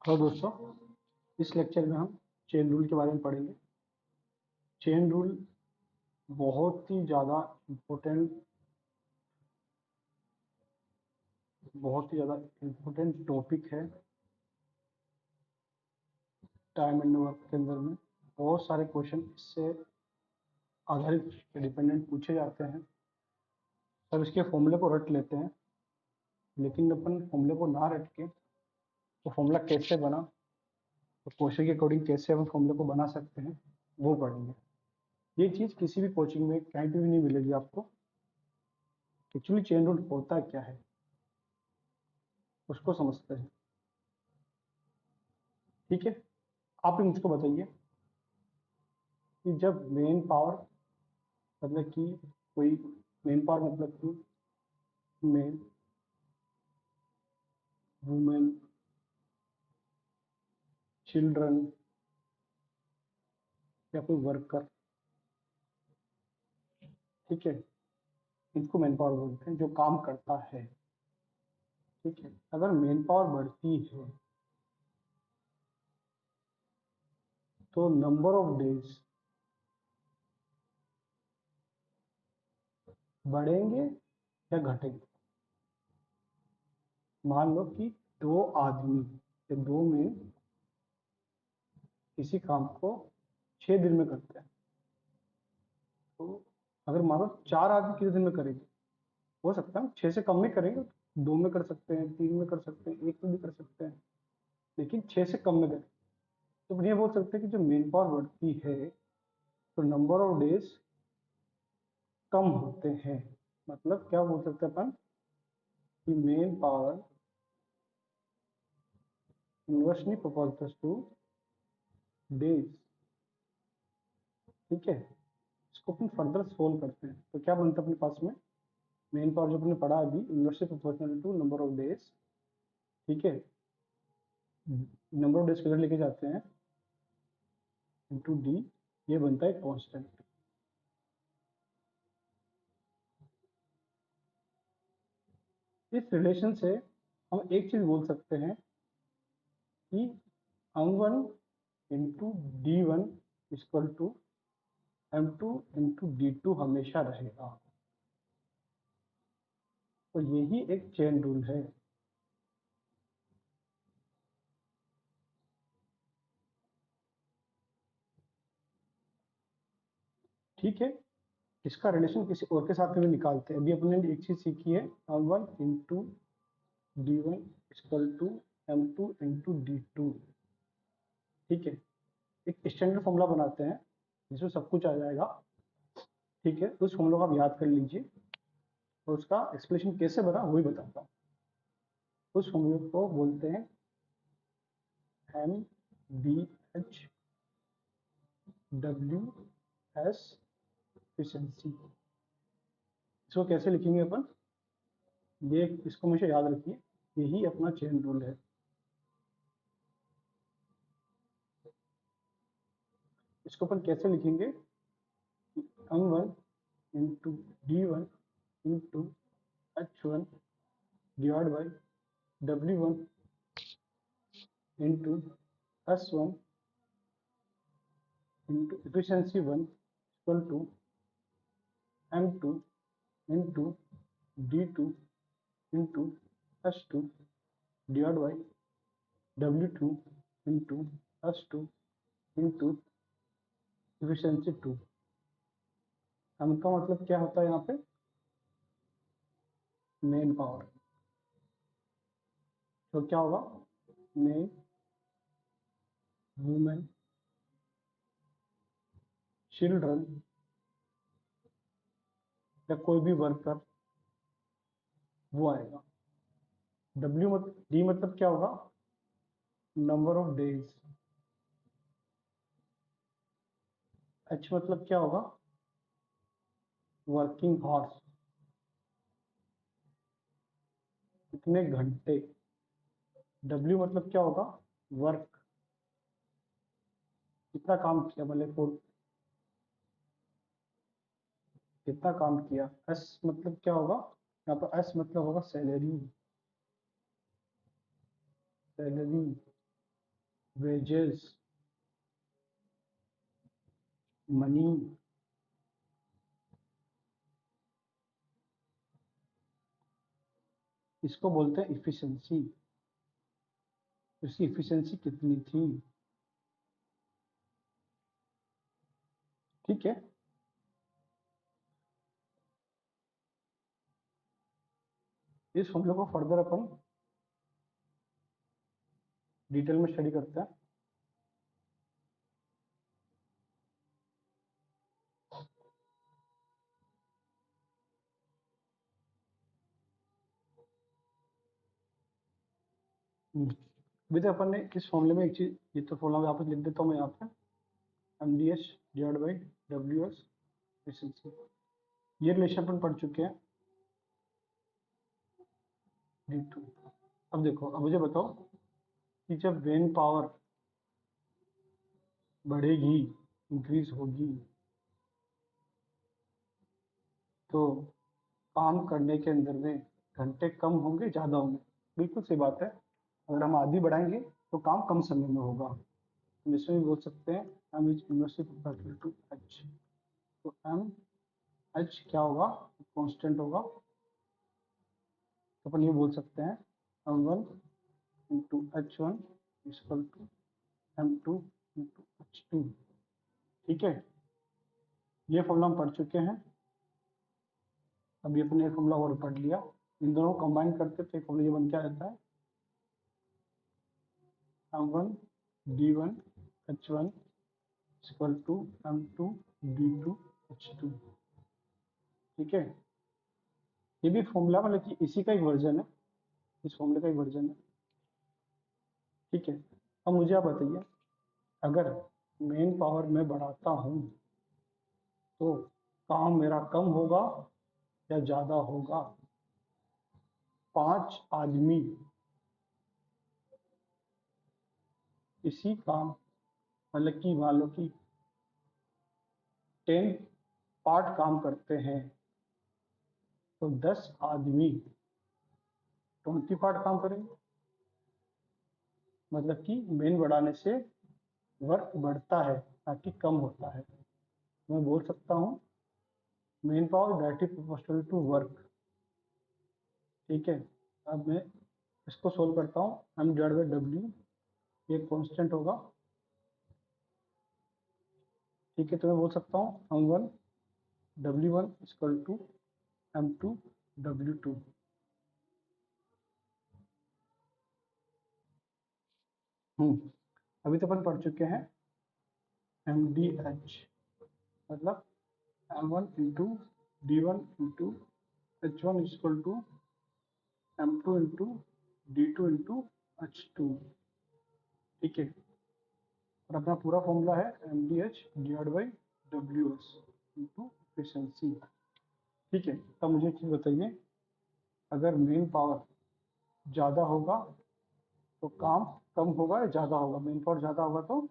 Hello दोस्तों, इस lecture में हम चेन रूल के बारे में पढ़ेंगे। चेन रूल बहुत ही ज़्यादा इम्पोर्टेंट टॉपिक है। टाइम एंड वर्क के अंदर में बहुत सारे क्वेश्चन इससे आधारित डिपेंडेंट पूछे जाते हैं। सब इसके फॉर्मूले को रट लेते हैं, लेकिन अपन फॉर्मूले को ना रट के तो फॉर्मूला कैसे बना, तो क्वेश्चन के अकॉर्डिंग कैसे हम फॉर्मूले को बना सकते हैं, वो पढ़ेंगे। ये चीज़ किसी भी कोचिंग में कहीं पे भी नहीं मिलेगी आपको। एक्चुअली चेन रूल होता क्या है उसको समझते हैं। ठीक है, आप ही मुझको बताइए कि जब मेन पावर मतलब कि कोई मेन पावर मतलब कि मेन, वुमेन, चिल्ड्रन या कोई वर्कर, ठीक है, इनको मेन पावर बोलते हैं जो काम करता है। ठीक है, अगर मेन पावर बढ़ती है तो नंबर ऑफ डेज बढ़ेंगे या घटेंगे। मान लो कि दो आदमी या दो में किसी काम को 6 दिन में करते हैं, तो अगर मान लो 4 आदमी कितने दिन में करेंगे, हो सकता है 6 से कम में करेंगे, 2 में कर सकते हैं, 3 में कर सकते हैं, 1 में भी कर सकते हैं, लेकिन 6 से कम में करें। तो फिर ये बोल सकते हैं कि जब मेन पावर बढ़ती है तो नंबर ऑफ डेज कम होते हैं। मतलब क्या बोल सकते हैं अपन कि main power inversely proportional two days. ठीक है, इसको अपन फर्दर सोल्व करते हैं तो क्या बनता है अपने पास में, मेन पावर जो अपने पढ़ा अभी inversely proportional to number of days. ठीक है, नंबर ऑफ डेज किधर लेके जाते हैं इंटू डी, ये बनता है कांस्टेंट। इस रिलेशन से हम एक चीज बोल सकते हैं कि M1 into D1 equal to M2 into D2 हमेशा रहेगा। तो यही एक चेन रूल है। ठीक है, इसका रिलेशन किसी और के साथ में भी निकालते हैं। अभी अपने ने एक चीज सीखी है, M1 into D1 equal to M2 into D2। ठीक है, एक स्टैंडर्ड फॉर्मूला बनाते हैं जिसमें सब कुछ आ जाएगा। ठीक है, उस फॉर्मूला को आप याद कर लीजिए और उसका एक्सप्लेनेशन कैसे बना वही बताता हूँ। उस फॉर्मूले को बोलते हैं MBH WS एफिशिएंसी। इसको कैसे लिखेंगे अपन, ये इसको हमेशा याद रखिए, यही अपना चेन रूल है। इसको अपन कैसे लिखेंगे, M1 into D1 into H1 divide by W1 into S1 into efficiency 1 equal to M2 into D2 into S2 divide by W2 into S2 into efficiency 2। M का मतलब क्या होता है यहाँ पे, मेन पावर। तो क्या होगा, मेन, वुमेन, चिल्ड्रन या कोई भी वर्कर, वो आएगा। डब्ल्यू मतलब डी मतलब क्या होगा, नंबर ऑफ डेज। एच मतलब क्या होगा, वर्किंग हॉर्स, कितने घंटे। डब्ल्यू मतलब क्या होगा, वर्क, कितना काम किया, मतलब कितना काम किया। एस मतलब क्या होगा, यहाँ पर एस मतलब होगा सैलरी, सैलरी। वेजेस, मनी, इसको बोलते हैं इफिशिएंसी। इसकी इफिशिएंसी कितनी थी, ठीक है। इस फॉर्मूले को फर्दर अपन डिटेल में स्टडी करते हैं। अभी तो अपन ने इस फॉर्मूले में एक चीज, ये तो फॉर्मूला यहाँ पे लिख देता हूँ मैं यहाँ पे, M D H divide by W S efficiency. ये रिलेशन अपन पढ़ चुके हैं, डी टू। अब देखो, अब मुझे बताओ कि जब वेन पावर बढ़ेगी, इंक्रीज होगी, तो काम करने के अंदर में घंटे कम होंगे ज़्यादा होंगे? बिल्कुल सही बात है। अगर हम आदि बढ़ाएंगे तो काम कम समय में होगा। हम इसमें भी बोल सकते हैं M is inversely proportional to H. तो एम एच क्या होगा, कांस्टेंट होगा। तो अपन ये बोल सकते हैं M one into H one equal to M two into H two, ठीक है। ये फॉर्मूला हम पढ़ चुके हैं। अभी अपने एक फॉर्मूला और पढ़ लिया, इन दोनों को कंबाइन करते तो एक फॉर्मूला ये बन क्या रहता है, M one D one H one equal to M two D two H two, ठीक है। ये भी फॉर्मूला मतलब कि इसी का एक वर्जन है, इस फॉर्मूले का एक वर्जन है, ठीक है। अब मुझे आप बताइए, अगर मेन पावर में बढ़ाता हूँ तो काम मेरा कम होगा या ज़्यादा होगा? 5 आदमी इसी काम, मतलब कि मान लो कि 10 पार्ट काम करते हैं, तो 10 आदमी 20 पार्ट काम करेंगे। मतलब कि मेन बढ़ाने से वर्क बढ़ता है, ताकि कम होता है। मैं बोल सकता हूँ man power directly proportional to work, ठीक है। अब मैं इसको सोल्व करता हूँ, एम डिवाइड बाई डब्ल्यू, ये कॉन्स्टेंट होगा, ठीक है। तो मैं बोल सकता हूँ M one W one equal to M two W two. अभी तो अपन पढ़ चुके हैं एम डी एच, मतलब M one into D one into H one equal to M two into D two into H two, ठीक है। और अपना पूरा फॉर्मूला है M D H divide by W S into efficiency, ठीक है। तब मुझे एक चीज़ बताइए, अगर मेन पावर ज़्यादा होगा तो काम कम होगा या ज़्यादा होगा? मेन पावर ज़्यादा होगा तो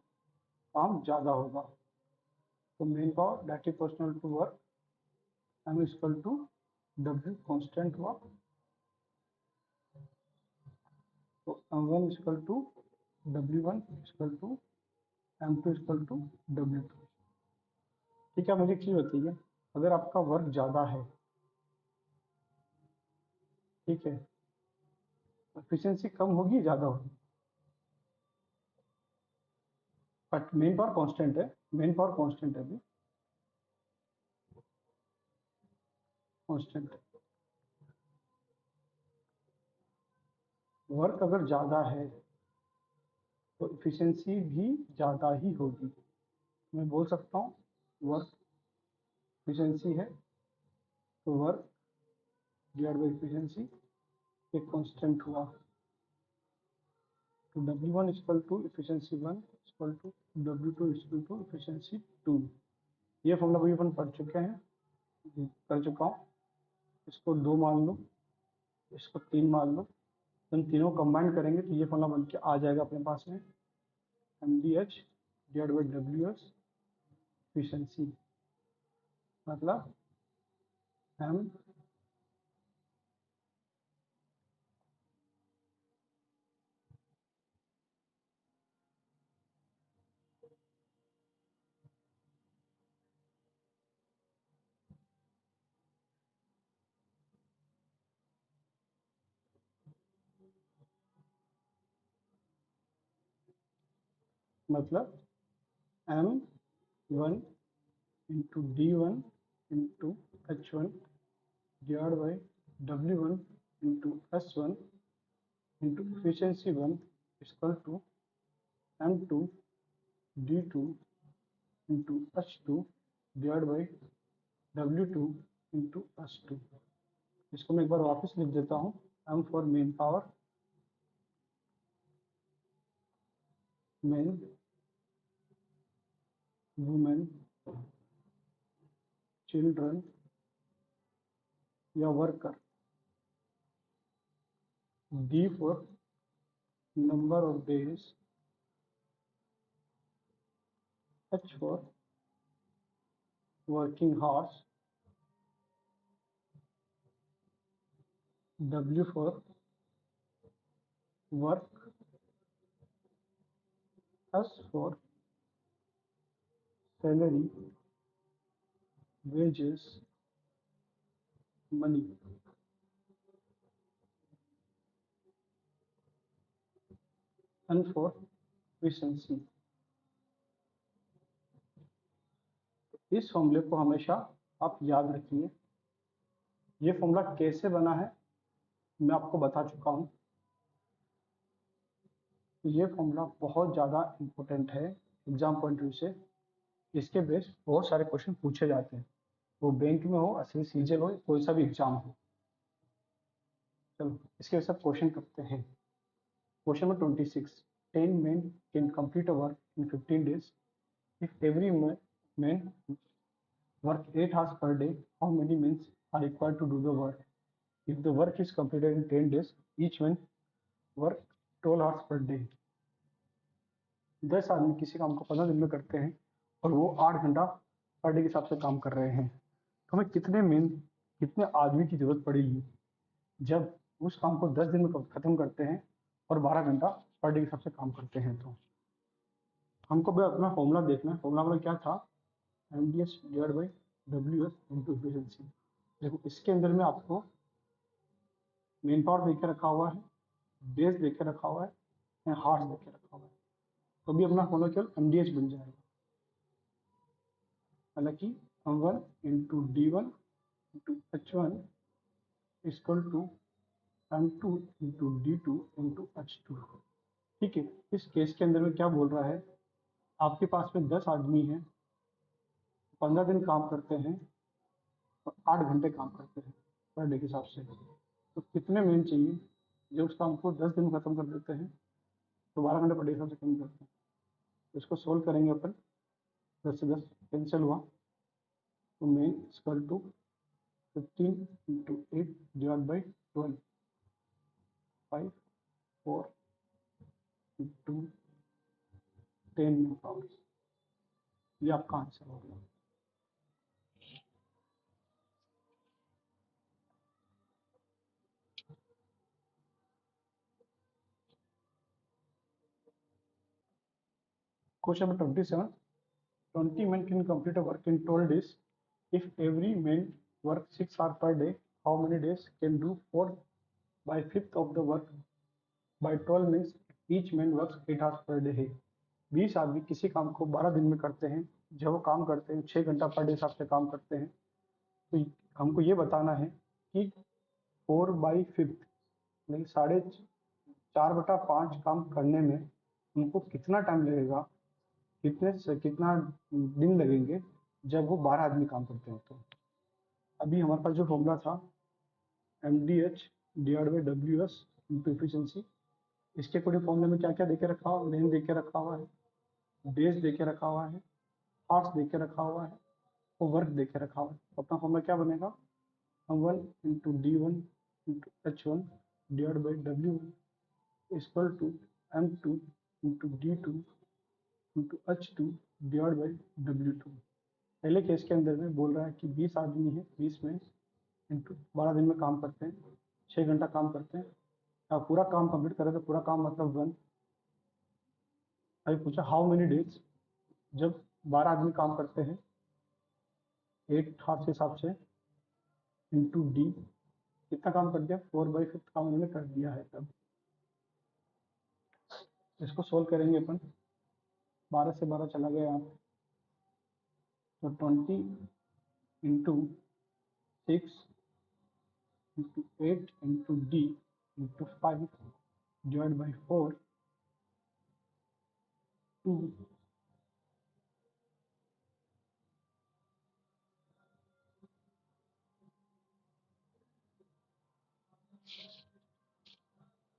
काम ज़्यादा होगा। तो man power that is proportional to work, M equal to W constant हुआ, तो M one equal to W one equal to M two equal to W two, ठीक है। मुझे एक चीज़ बताइए, अगर आपका वर्क ज़्यादा है, ठीक है, एफिशिएंसी कम होगी ज़्यादा होगी? बट मेन पावर कांस्टेंट है, मेन पावर कांस्टेंट है, अभी कांस्टेंट। वर्क अगर ज़्यादा है तो एफिशिएंसी भी ज़्यादा ही होगी। मैं बोल सकता हूँ वर्क एफिशिएंसी है तो वर्क डिवाइड बाई एफिशिएंसी एक कांस्टेंट हुआ, तो W one equal to efficiency one equal to W two equal to efficiency two. ये फॉर्मूला भी अपन पढ़ चुके हैं, कर चुका हूँ। इसको 2 मान लो, इसको 3 मान लो, इन तीनों कंबाइन करेंगे तो ये फॉर्मूला बन के आ जाएगा अपने पास में, M D H divide by W S efficiency, मतलब एम मतलब M1 into D1 into H1 divide by W1 into S1 into efficiency 1 equal to M2 D2 into H2 divide by W2 into H2। इसको मैं एक बार वापस लिख देता हूँ। M for main power, main, women, children या worker. D for number of days, H for working hours, W for work, S for salary, wages, money। N for efficiency। इस फॉर्मूले को हमेशा आप याद रखिए। ये फॉर्मूला कैसे बना है मैं आपको बता चुका हूँ। ये फॉर्मूला बहुत ज़्यादा इम्पोर्टेंट है एग्जाम पॉइंट व्यू से। इसके बेस बहुत सारे क्वेश्चन पूछे जाते हैं, वो बैंक में हो, असली सीजल हो, कोई सा भी एग्जाम हो। चलो इसके सब क्वेश्चन करते हैं। Question number 26, 10 men can complete a work in 15 days. If every man work 8 hours per day, how many men are required to do the work? If the work is completed in 10 days, each man work 12 hours per day. 10 आदमी किसी काम को 15 दिन में करते हैं और वो 8 घंटा पर डे के हिसाब से काम कर रहे हैं, तो हमें कितने आदमी की जरूरत पड़ेगी जब उस काम को 10 दिन में खत्म करते हैं और 12 घंटा पर डे के हिसाब से काम करते हैं। तो हमको भी अपना फॉर्मूला देखना है। फॉर्मूला हमारा क्या था? MDS divide by WS into efficiency. देखो इसके अंदर में आपको मेन पावर देके रखा हुआ है, डेज देके रखा हुआ है, हार्स देके रखा हुआ है, तो भी अपना फॉर्मूला केवल MDH बन जाएगा। हालांकि M1 into D1 into H1 equal to M2 into D2 into H2। ठीक है, इस केस के अंदर में क्या बोल रहा है, आपके पास में 10 आदमी हैं, 15 दिन काम करते हैं और 8 घंटे काम करते हैं पर डे के हिसाब से, तो कितने मेन चाहिए जो उस काम को 10 दिन में खत्म कर देते हैं, तो 12 घंटे पर डे के हिसाब से कम करते हैं। तो इसको सोल्व करेंगे अपन। 10 से 10 कैंसिल हुआ, तो man equal to 15 into 8 divide by 12, 5 4 into 10 में पावर। ये आपका आंसर हो गया। Question number 27, 20 men can complete a work in 12 days. If every man work 6 hours per day, how many days can do 4 by 5th of the work by 12 means each man works 8 hours per day है। 20 आदमी किसी काम को 12 दिन में करते हैं, जब वो काम करते हैं 6 घंटा पर डे हिसाब से काम करते हैं, तो हमको ये बताना है कि 4/5 यानी 4/5 काम करने में उनको कितना टाइम लगेगा, कितना दिन लगेंगे जब वो 12 आदमी काम करते हैं। तो अभी हमारे पास जो फॉर्मूला था MDH divide by WS into efficiency, इसके पूरे फॉर्मूले में क्या क्या देके रखा हुआ, मेन देके रखा हुआ है, डेज देके रखा हुआ है, आवर्स देके रखा हुआ है और वर्क देके रखा हुआ है। तो अपना फॉर्मूला क्या बनेगा? M1 into D1 into H1 divide by W1 equal to M2 into D2 into H2 divide by W2। पहले केस के अंदर में बोल रहा है कि 20 आदमी है, 20 में इंटू 12 दिन में काम करते हैं, 6 घंटा काम करते हैं, आप पूरा काम कंप्लीट करें तो पूरा काम मतलब 1। अभी पूछा हाउ मेनी डेज, जब 12 आदमी काम करते हैं 8 हाथ के हिसाब से इंटू D, कितना काम कर दिया? 4/5 काम उन्होंने कर दिया है। तब इसको सोल्व करेंगे अपन। 12 से 12 चला गया यहाँ पे, तो 20 into 6 into 8 into D into 5 divide by 4 2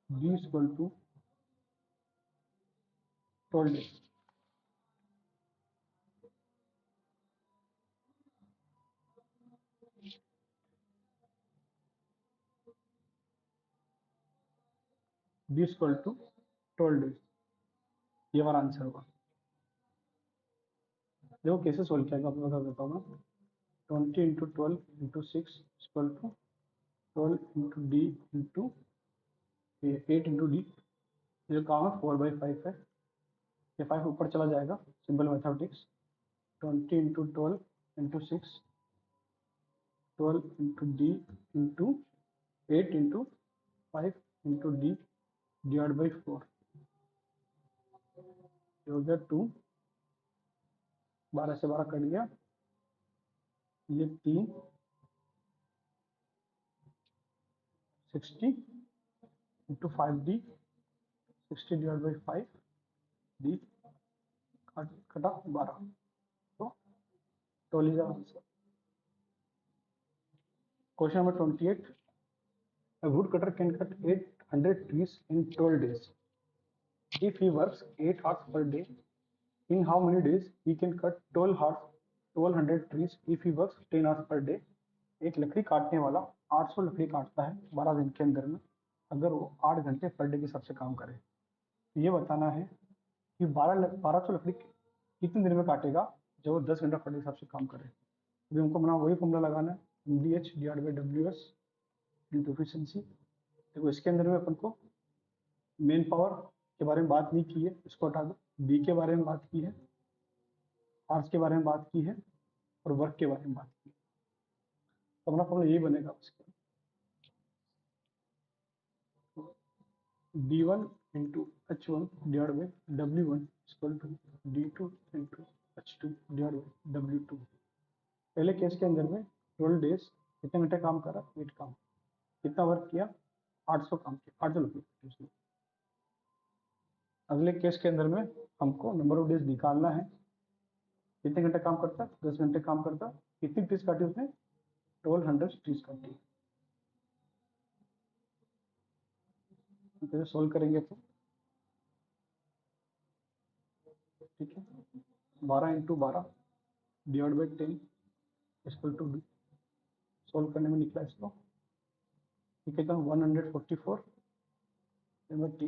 D equal to 12 days. D equal to 12 days, ये हमारा आंसर होगा। देखो कैसे सोल्व किया आपको बता देता हूँ मैं। 20 into 12 into 6 equal to 12 into D into 8 into D, जो काम है 4/5 है, ये 5 ऊपर चला जाएगा, simple mathematics. 20 into 12 into 6 12 into D into 8 into 5 into D divide by 4, हो गया 2, 12 से 12 कट गया, ये 3 60 into 5 D 60 divide by 5 D कटा 12, तो 12 is answer. Question number 28, a woodcutter can cut 800 trees in 12 days. If he works 8 hours per day, in how many days he can cut 1200 trees if he works 10 hours per day? एक लकड़ी काटने वाला 800 लकड़ी काटता है 12 दिन के अंदर में, अगर वो 8 घंटे पर डे के हिसाब से काम करे। तो ये बताना है कि 1200 लकड़ी कितने दिन में काटेगा जब वो 10 घंटा पर डे के हिसाब से काम करे। अभी हमको बना वही फॉर्मूला लगाना है, D H divide by W S into efficiency. देखो इसके अंदर में अपन को मेन पावर के बारे में बात नहीं की है, इसको हटा दो। बी के बारे में बात की है, आर्स के बारे में बात की है, और वर्क के बारे में बात की है। तो अपना फॉर्मूला यही बनेगा उसके, d1 into h1 divide by w1 equal to d2 into h2 divide by w2। पहले केस के अंदर में 12 डेज कितने घंटे काम करा, 8 काम, कितना वर्क किया, 800 काम किया, 800 रुपये। अगले केस के अंदर में हमको नंबर ऑफ डेज निकालना है, कितने घंटे काम करता, 10 घंटे काम करता, कितनी ट्रीज काटी उसने, 1200 ट्रीज काटी। तो सोल्व करेंगे तो ठीक है, 12 into 12 divide by 10 equal to D. Solve करने में निकला इसको, ठीक है, 144 टी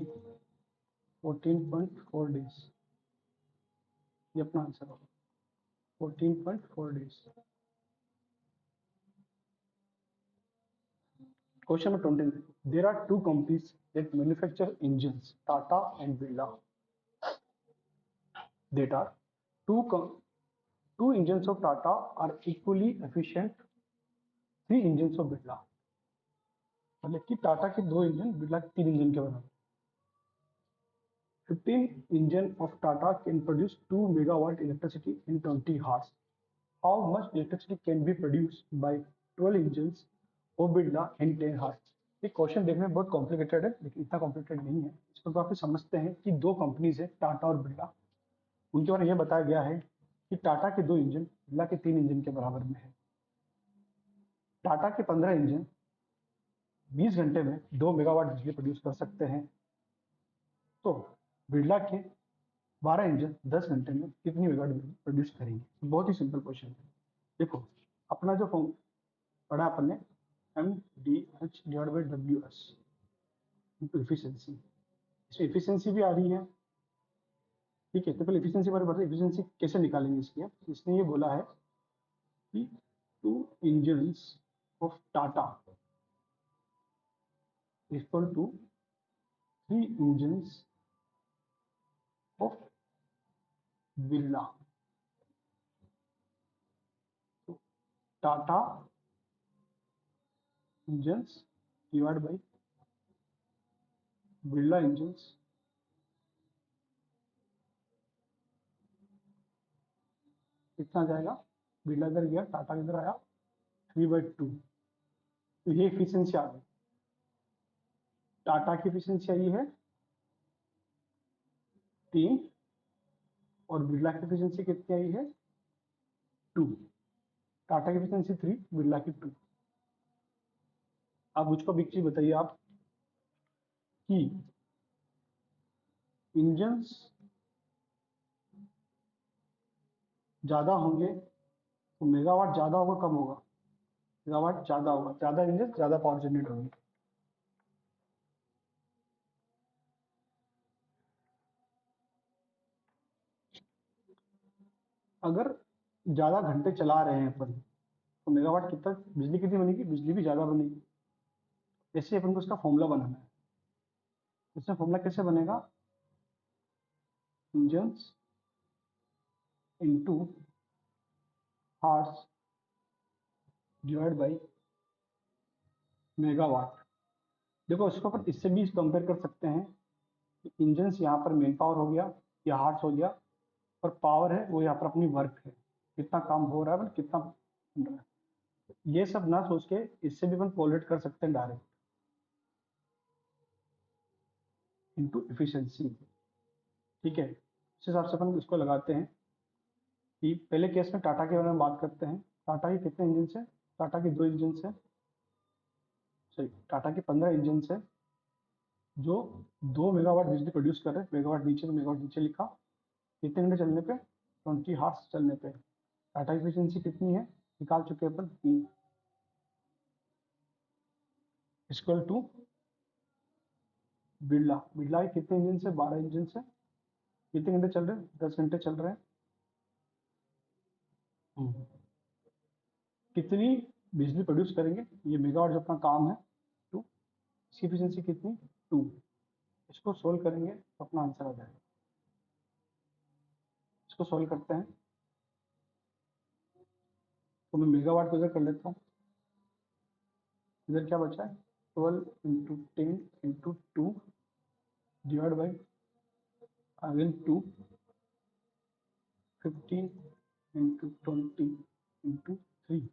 14.4 डेज, ये अपना आंसर होगा 14.4 days. Question number 20. There are two companies that manufacture engines, Tata and Birla. That are two engines of Tata are equally efficient. Three engines of Birla. मतलब कि टाटा के 2 इंजन, बिरला के 3 इंजन के बराबर। 15 engine of Tata can produce 2 megawatt electricity in 20 hours. How much electricity can be produced by 12 engines of Birla in 10 hours? ये question देखने में बहुत कॉम्प्लिकेटेड है, लेकिन इतना कॉम्प्लिकेटेड नहीं है। इसको काफी समझते हैं कि दो कंपनीज है, टाटा और बिरला, उनके बारे में यह बताया गया है कि टाटा के 2 इंजन बिरला के 3 इंजन के बराबर में है। टाटा के 15 इंजन 20 घंटे में 2 मेगावाट बिजली प्रोड्यूस कर सकते हैं, तो बिरला के 12 इंजन 10 घंटे में कितनी मेगावाट बिजली प्रोड्यूस करेंगे। बहुत ही सिंपल क्वेश्चन है। देखो अपना जो फॉर्म पढ़ा अपन ने, M D H divide by W S into efficiency, इसमें एफिशिएंसी भी आ रही है, ठीक है। तो पहले एफिशिएंसी बारे में, एफिशिएंसी कैसे निकालेंगे इसकी। इसने ये बोला है कि 2 engines of Tata equal to 3 engines of Birla. तो Tata engines divide by Birla engines कितना जाएगा, बिरला इधर गया, टाटा इधर आया, 3/2। तो ये एफिशिएंसी आ गई। टाटा की एफिशिएंसी आई है 3 और बिरला की एफिशिएंसी कितनी आई है 2। टाटा की एफिशिएंसी 3, बिरला की 2। अब मुझको एक चीज बताइए आप कि इंजन्स ज्यादा होंगे तो मेगावाट ज्यादा होगा कम होगा, मेगावाट ज्यादा होगा, ज्यादा इंजन ज्यादा पावर जनरेट होंगे। अगर ज्यादा घंटे चला रहे हैं अपन तो मेगावाट कितना, बिजली कितनी बनेगी, बिजली भी ज्यादा बनेगी। ऐसे अपन को इसका फॉर्मूला बनाना है। इसमें फॉर्मूला कैसे बनेगा, engines into horse divide by megawatt. देखो इसको अपन इससे भी कंपेयर कर सकते हैं कि इंजन्स यहाँ पर मेन पावर हो गया या हार्स हो गया, और पावर है वो यहाँ पर अपनी वर्क है, कितना काम हो रहा है, मतलब कितना बन रहा है। ये सब ना सोच के इससे भी अपन कोरिलेट कर सकते हैं डायरेक्ट इनटू एफिशिएंसी। ठीक है, इस हिसाब से अपन इसको लगाते हैं कि पहले केस में टाटा के बारे में बात करते हैं। टाटा के कितने इंजन है, टाटा के 2 इंजन है, सॉरी टाटा के 15 इंजन है जो 2 मेगावाट बिजली प्रोड्यूस कर रहे हैं। मेगावाट नीचे तो मेगावाट नीचे लिखा, कितने घंटे चलने पे, 20 हार्स चलने पे। टाटा की एफिशिएंसी कितनी है निकाल चुके हैं अपन, 3 इक्वल टू बिरला। बिरला के कितने इंजन से, 12 इंजन से, कितने घंटे चल रहे हैं, 10 घंटे चल रहे हैं। कितनी बिजली प्रोड्यूस करेंगे, ये मेगावाट जो अपना काम है 2, इसकी एफिशिएंसी कितनी 2। इसको सोल्व करेंगे तो अपना आंसर आ जाएगा। इसको सोल्व करते हैं तो मैं मेगावाट को इधर कर लेता हूँ। इधर क्या बचा है, 12 into 10 into 2 divide by again 2, 15 into 20 into 3।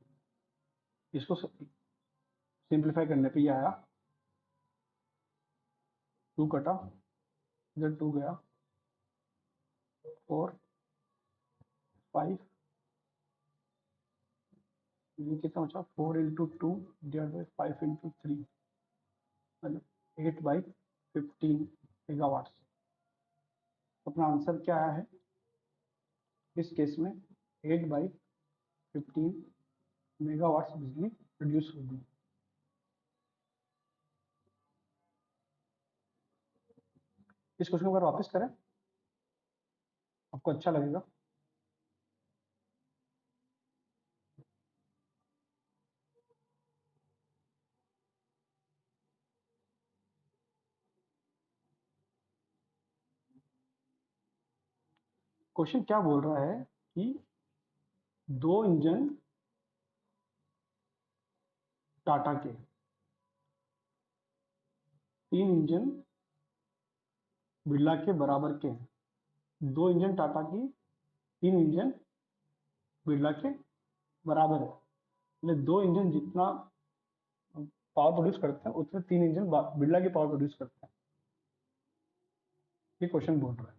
इसको सिंप्लीफाई करने पे ये आया, 2 कटा, इधर 2 गया, 4 5, ये कितना बचा, 4 इंटू 2 डिवाइड बाई 5 इंटू 3, मतलब 8/15 मेगावाट। अपना आंसर क्या आया है इस केस में, 8/15 मेगावाट बिजली प्रोड्यूस होगी। इस क्वेश्चन को अगर वापस करें आपको अच्छा लगेगा। क्वेश्चन क्या बोल रहा है कि 2 इंजन टाटा के, 3 इंजन बिरला के बराबर के हैं। 2 इंजन टाटा की, 3 इंजन बिरला के बराबर है, मतलब 2 इंजन जितना पावर प्रोड्यूस करते हैं उतने 3 इंजन बिरला के पावर प्रोड्यूस करते हैं। ये क्वेश्चन बोल रहा है।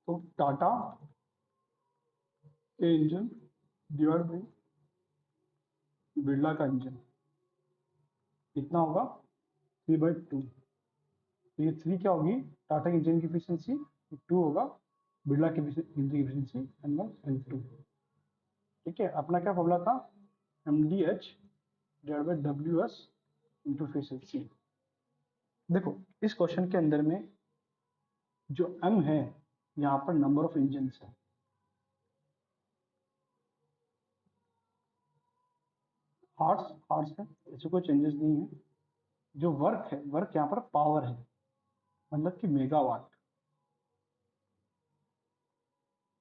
तो टाटा के इंजन डिवाइड बाई बिरला का इंजन कितना होगा, 3/2। तो ये 3 क्या होगी, टाटा के इंजन की एफिशिएंसी, 2 होगा बिरला की इंजन की एफिशिएंसी, N1 N2। ठीक है, अपना क्या फॉर्मूला था, MDH divide by WS into efficiency. देखो इस क्वेश्चन के अंदर में जो M है यहाँ पर नंबर ऑफ इंजन है, हार्स हार्स है, इसमें कोई चेंजेस नहीं है। जो वर्क है, वर्क यहाँ पर पावर है, मतलब कि मेगावाट।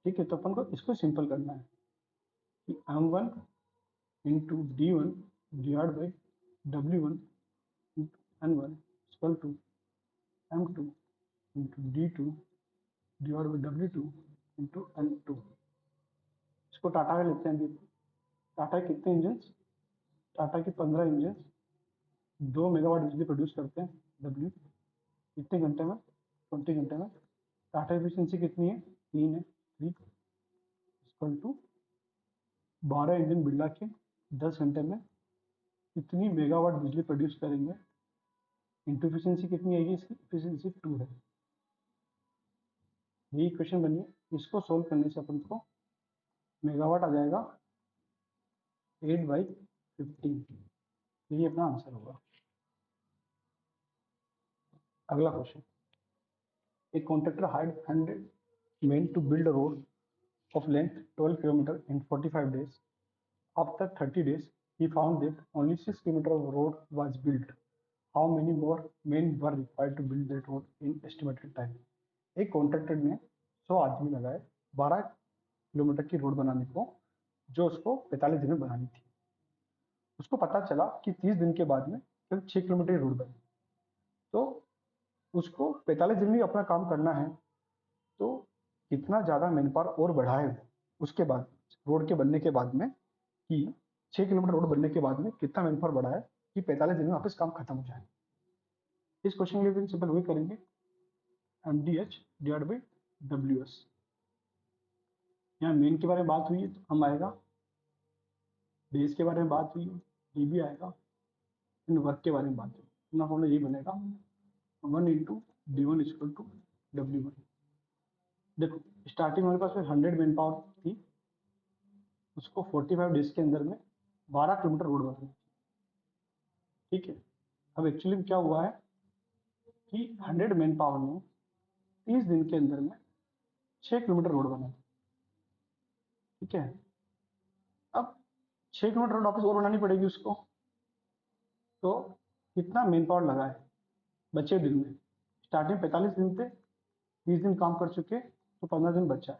ठीक है, तो अपन को इसको सिंपल करना है कि M1 into D1 divide by W1 into N1 equal to M2 into D2 divide by W2 into N2। इसको टाटा का लेते हैं अभी। टाटा के कितने इंजन? टाटा के 15 इंजन 2 मेगावाट बिजली प्रोड्यूस करते हैं। W कितने घंटे में? 20 घंटे में। टाटा एफिशिएंसी कितनी है? 3 है। 3 इक्वल टू 12 इंजन बिरला के 10 घंटे में कितनी मेगावाट बिजली प्रोड्यूस करेंगे? इंटू एफिशिएंसी कितनी आएगी? इसकी एफिशिएंसी 2 है। यही इक्वेशन बनी है। इसको सोल्व करने से अपन को मेगावाट आ जाएगा 8/15। यही अपना आंसर होगा। अगला question, A contractor hired 100 men to build a road of length 12 km in 45 days. After 30 days, he found that only 6 km of road was built. How many more men were required to build that road in estimated time? एक contractor ने 100 आदमी लगाए 12 kilometre की road बनाने को, जो उसको 45 दिन में बनानी थी। उसको पता चला कि 30 दिन के बाद में सिर्फ 6 किलोमीटर की रोड बनी। तो उसको 45 दिन में अपना काम करना है, तो कितना ज़्यादा मैन पावर और बढ़ाए उसके बाद, रोड के बनने के बाद में, कि 6 किलोमीटर रोड बनने के बाद में कितना मैन पावर बढ़ाए कि 45 दिन में वापस काम खत्म हो जाए। इस क्वेश्चन के लिए सिंपल वही करेंगे, MDH डिवाइड बाई WS। यहाँ मेन के बारे में बात हुई है तो हम आएगा, डेज के बारे में बात हुई है DB आएगा, इन वर्क के बारे में बात हुई, अपना फॉर्मूला यही बनेगा 1 into D1 equal to W1। देखो स्टार्टिंग हमारे पास 100 मैन पावर थी, उसको 45 डेज के अंदर में 12 किलोमीटर रोड बनानी थी। ठीक है, अब एक्चुअली क्या हुआ है कि 100 मैन पावर ने 30 दिन के अंदर में 6 किलोमीटर रोड बना। ठीक है, अब 6 किलोमीटर रोड वापस और बनानी पड़ेगी उसको, तो कितना मैन पावर लगा है बचे दिन में? स्टार्टिंग 45 दिन थे, 30 दिन काम कर चुके, तो 15 दिन बचा है,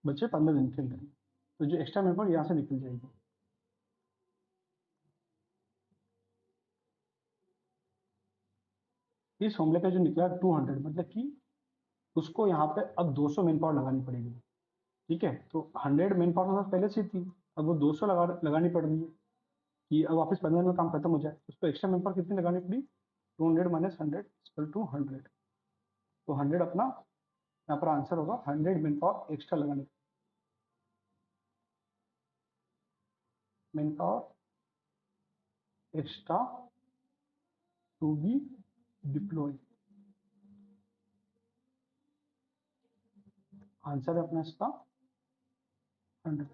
बचे 15 दिन के अंदर में, तो जो एक्स्ट्रा मैन पावर यहाँ से निकल जाएगी। इस फॉर्मूले का जो निकला 200, मतलब कि उसको यहाँ पे अब 200 मैन पावर लगानी पड़ेगी। ठीक है, तो 100 मैन पावर पहले से थी, अब वो 200 लगानी पड़ रही है कि अब वापस 15 में काम खत्म हो जाए। उसको एक्स्ट्रा मैन पावर कितनी लगानी पड़ी? 200 माइनस 100 इक्वल टू 100। तो 100 अपना यहाँ पर आंसर होगा, 100 मैन पावर एक्स्ट्रा लगाने, man power extra to be deploy. Answer है अपना इसका 100।